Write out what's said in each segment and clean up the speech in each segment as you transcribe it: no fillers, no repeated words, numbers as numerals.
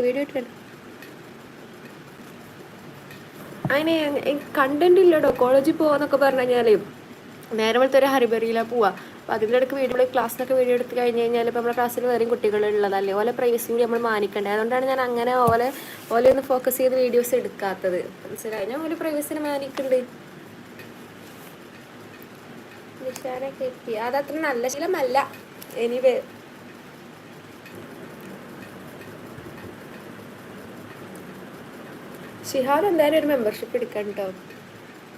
Video ഇട്ടിട്ടുണ്ട്. അതിനെ content ഇല്ലടോ. കോളേജിൽ പോവാന്നൊക്കെ പറഞ്ഞു കഴിഞ്ഞാൽ നേരെ പോലത്തെ ഒരു ഹരിബറിയിലാണ് പോവുക. അപ്പോൾ അതിൻ്റെ ഇടയ്ക്ക് വീഡിയോ ക്ലാസ്സിനൊക്കെ വീഡിയോ എടുത്ത് കഴിഞ്ഞ് കഴിഞ്ഞാൽ ഇപ്പോൾ നമ്മുടെ ക്ലാസ്സിൽ വേറെയും കുട്ടികളുള്ളതല്ലേ, ഓലെ പ്രൈവസി കൂടി നമ്മൾ മാനിക്കണ്ടേ. അതുകൊണ്ടാണ് ഞാൻ അങ്ങനെ ഓലെ ഒന്ന് ഫോക്കസ് ചെയ്ത് വീഡിയോസ് എടുക്കാത്തത്. മനസ്സിലായി? ഞാൻ ഓലെ പ്രൈവസിനെ മാനിക്കുന്നുണ്ട്. നിഷാനൊക്കെ എത്തി. അതത്ര നല്ല ശീലമല്ല. എനിവേ ഷിഹാദ് എന്തായാലും ഒരു മെമ്പർഷിപ്പ് എടുക്കാം കേട്ടോ.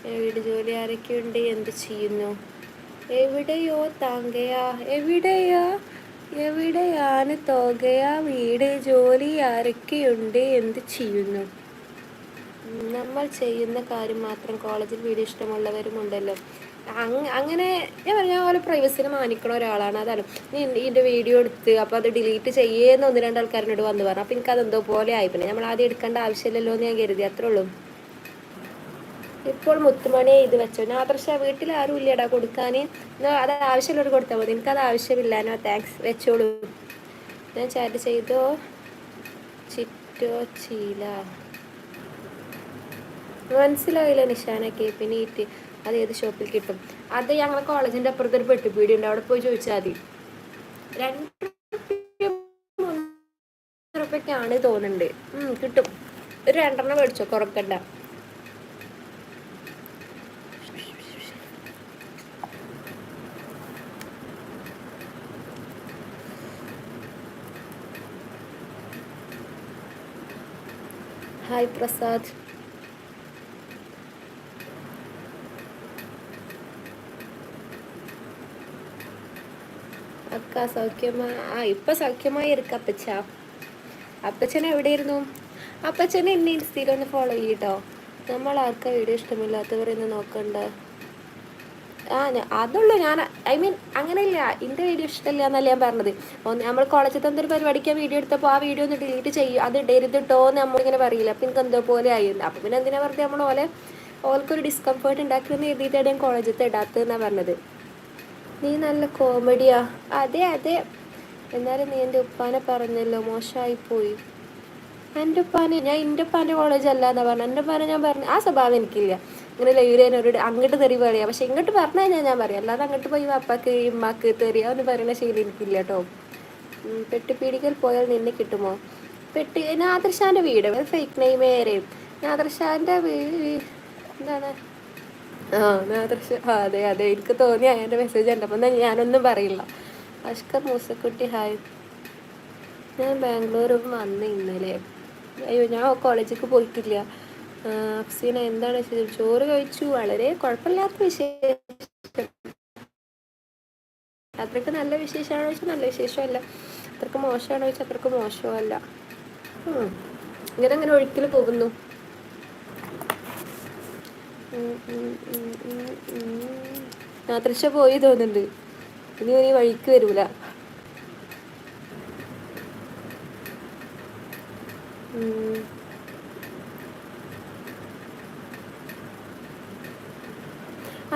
വീട് ജോലി ആരൊക്കെയുണ്ട്, എന്ത് ചെയ്യുന്നു, എവിടെയോ താങ്കയാ, എവിടെയാണ് തോകയാ, വീട് ജോലി ആരൊക്കെയുണ്ട്, എന്ത് ചെയ്യുന്നു. നമ്മൾ ചെയ്യുന്ന കാര്യം മാത്രം കോളേജിൽ വീഡിയോ ഇഷ്ടമുള്ളവരും ഉണ്ടല്ലോ. അങ്ങനെ ഞാൻ പറഞ്ഞ പോലെ പ്രൈവസിനെ മാനിക്കണ ഒരാളാണ്. അതാണ് നീ ഇതിൻ്റെ വീഡിയോ എടുത്ത് അപ്പോൾ അത് ഡിലീറ്റ് ചെയ്യേന്ന് 1-2 ആൾക്കാരിനോട് വന്ന് പറഞ്ഞു. അപ്പോൾ എനിക്ക് അതെന്തോ പോലെ ആയി. പിന്നെ നമ്മൾ ആദ്യം എടുക്കേണ്ട ആവശ്യമില്ലല്ലോ എന്ന് ഞാൻ കരുതി, അത്രേ ഉള്ളൂ. ഇപ്പോൾ മുത്തുമണിയെ ഇത് വെച്ചോ. നാദർശ വീട്ടിൽ ആരും ഇല്ലടാ കൊടുക്കാൻ. അത് ആവശ്യമുള്ളവർ കൊടുത്താൽ മതി, എനിക്കത് ആവശ്യമില്ലാനോ. താങ്ക്സ്, വെച്ചോളൂ. ഞാൻ ചാറ്റ് ചെയ്തോ ചിറ്റോ ചീല. മനസ്സിലായില്ല നിഷാനൊക്കെ. പിന്നെ അത് ഏത് ഷോപ്പിൽ കിട്ടും? അത് ഞങ്ങളെ കോളേജിൻ്റെ അപ്പുറത്ത് ഒരു പെട്ടിപ്പീടി ഉണ്ട്, അവിടെ പോയി ചോദിച്ചാൽ മതി. 2 രൂപയ്ക്കാണ് തോന്നുന്നുണ്ട്. കിട്ടും. ഒരു 2 മേടിച്ചോ, കുറക്കണ്ട. ഹായ് പ്രസാദ്. അക്ക സൗഖ്യമാ? ഇപ്പൊ സൗഖ്യമായി ഇരിക്ക അപ്പച്ച. അപ്പച്ചൻ എവിടെയായിരുന്നു? അപ്പച്ചനെ എന്നെ ഇൻസ്റ്റയിൽ ഒന്ന് ഫോളോ ചെയ്യട്ടോ. നമ്മൾ ആർക്കാ വീഡിയോ ഇഷ്ടമില്ലാത്തവർ എന്ന് നോക്കണ്ട. അതുള്ളൂ. ഞാൻ അങ്ങനെയില്ല, എൻ്റെ വീഡിയോ ഇഷ്ടമില്ല എന്നല്ല ഞാൻ പറഞ്ഞത്. നമ്മൾ കോളേജിൽ തന്നൊരു പരിപാടിക്ക് വീഡിയോ എടുത്തപ്പോൾ ആ വീഡിയോ ഒന്ന് ഡിലീറ്റ് ചെയ്യും, അത് ഇടരുതിട്ടോ എന്ന് നമ്മളിങ്ങനെ പറയില്ല. അപ്പം എനിക്ക് എന്തോ പോലെ ആയിരുന്നു. അപ്പം പിന്നെ എന്തിനാ വെറുതെ നമ്മൾ ഓൾക്കൊരു ഡിസ്കംഫേർട്ട് ഉണ്ടാക്കുമെന്ന് എഴുതിയിട്ടാണ് ഞാൻ കോളേജിൽ ഇടാത്തതെന്നാണ് പറഞ്ഞത്. നീ നല്ല കോമഡിയാ. അതെ. എന്നാലും നീ എൻ്റെ ഉപ്പാനെ പറഞ്ഞല്ലോ, മോശമായിപ്പോയി. എൻ്റെ ഉപ്പാനെ ഞാൻ എൻ്റെ ഉപ്പാൻ്റെ കോളേജ് അല്ല എന്നാ പറഞ്ഞു. എൻ്റെ ഉപ്പാനെ ഞാൻ പറഞ്ഞു, ആ സ്വഭാവം എനിക്കില്ല. ഇങ്ങനെ ലൈവിനോട് അങ്ങോട്ട് തെറി പറയുക. പക്ഷെ ഇങ്ങോട്ട് പറഞ്ഞു കഴിഞ്ഞാൽ ഞാൻ പറയാം, അല്ലാതെ അങ്ങോട്ട് പോയി അപ്പാക്ക് ഇമ്മാക്ക് തെറിയ എന്ന് പറയുന്ന ശൈലി എനിക്കില്ല കേട്ടോ. പെട്ടിപ്പീടിക്കൽ പോയാൽ നിന്നെ കിട്ടുമോ? നാദർഷാൻ്റെ വീട് ഫേക്ക് നെയ്മേരെ. നാദർഷാൻ്റെ എന്താണ്? നാദർഷ. അതെ എനിക്ക് തോന്നി അതിൻ്റെ മെസ്സേജ് കണ്ടപ്പോൾ ഞാനൊന്നും പറയില്ല. അഷ്കർ മൂസക്കുട്ടി ഹായ്. ഞാൻ ബാംഗ്ലൂരും വന്ന് ഇന്നലെ. അയ്യോ, ഞാൻ കോളേജിലേക്ക് പോയിട്ടില്ല. അഫ്സീന എന്താണ് ചോറ് കഴിച്ചു, വളരെ കുഴപ്പമില്ലാത്ത വിശേഷം. അത്രയ്ക്ക് നല്ല വിശേഷമാണോ ചോദിച്ചാൽ നല്ല വിശേഷമല്ല, അത്രയ്ക്ക് മോശമാണോ ചോദിച്ചാൽ അത്രയ്ക്ക് മോശമല്ല. ഇങ്ങനെ ഒഴുക്കിൽ പോകുന്നു. നാദർഷ പോയി തോന്നുന്നുണ്ട്. ഇനി വഴിക്ക് വരൂല.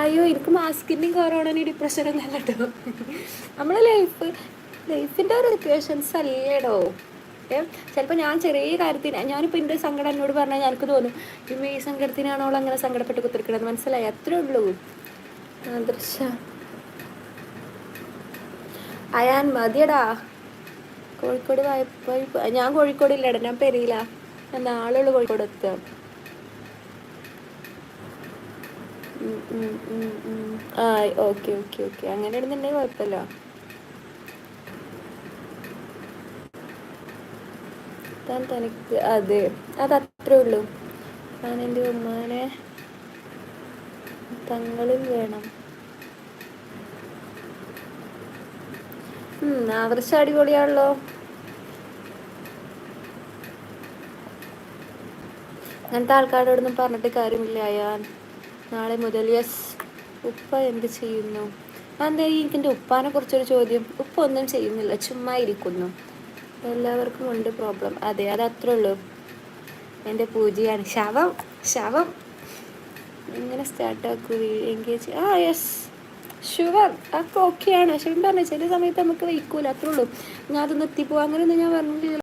അയ്യോ, എനിക്ക് മാസ്കിൻ്റെയും കൊറോണൻ്റെയും ഡിപ്രഷനൊന്നും അല്ല കേട്ടോ. നമ്മളെ ലൈഫിൻ്റെ ഒരു സിറ്റുവേഷൻസ് അല്ലേടോ. ചിലപ്പോൾ ഞാൻ ചെറിയ കാര്യത്തിന് ഞാനിപ്പോൾ എൻ്റെ സങ്കടം എന്നോട് പറഞ്ഞാൽ എനിക്ക് തോന്നും ഈ സങ്കടത്തിനാണോ അങ്ങനെ സങ്കടപ്പെട്ട് കുത്തിരിക്കണത്. മനസ്സിലായി? അത്രേ ഉള്ളൂ. ദൃശ അയാൻ മതിയടാ. കോഴിക്കോട് പോയി. ഞാൻ കോഴിക്കോടില്ലടാ, ഞാൻ പെരിയില്ല. ഞാൻ നാളുള്ള കോഴിക്കോട് എത്തുക. ഓക്കെ അങ്ങനെ ഇടുന്നുണ്ടെങ്കിൽ കുഴപ്പമില്ല. തനിക്ക് അതെ, അതത്രേ ഉള്ളൂ. ഞാൻ എൻ്റെ ഉമ്മാനെ തങ്ങളിൽ വേണം. ആദർശ അടിപൊളിയാണല്ലോ. അങ്ങനത്തെ ആൾക്കാരോടൊന്നും പറഞ്ഞിട്ട് കാര്യമില്ല. അയാൻ നാളെ മുതൽ യെസ്. ഉപ്പ എന്ത് ചെയ്യുന്നു? എന്താ എനിക്കെൻ്റെ ഉപ്പാനെ കുറിച്ചൊരു ചോദ്യം? ഉപ്പ ഒന്നും ചെയ്യുന്നില്ല, ചുമ്മാ ഇരിക്കുന്നു. എല്ലാവർക്കും ഉണ്ട് പ്രോബ്ലം. അതെ, അതത്രേ ഉള്ളൂ. എൻ്റെ പൂജയാണ്. ശവം ഇങ്ങനെ സ്റ്റാർട്ടാക്കൂ എൻഗേജ്. യെസ് ഷുവർ, അതൊക്കെ ഓക്കെയാണ്. പക്ഷെ പറഞ്ഞ ചില സമയത്ത് നമുക്ക് വയ്ക്കൂല, അത്രേ ഉള്ളൂ. ഞാൻ അതൊന്ന് എത്തിപ്പോവാ അങ്ങനെയൊന്നും ഞാൻ പറഞ്ഞില്ല.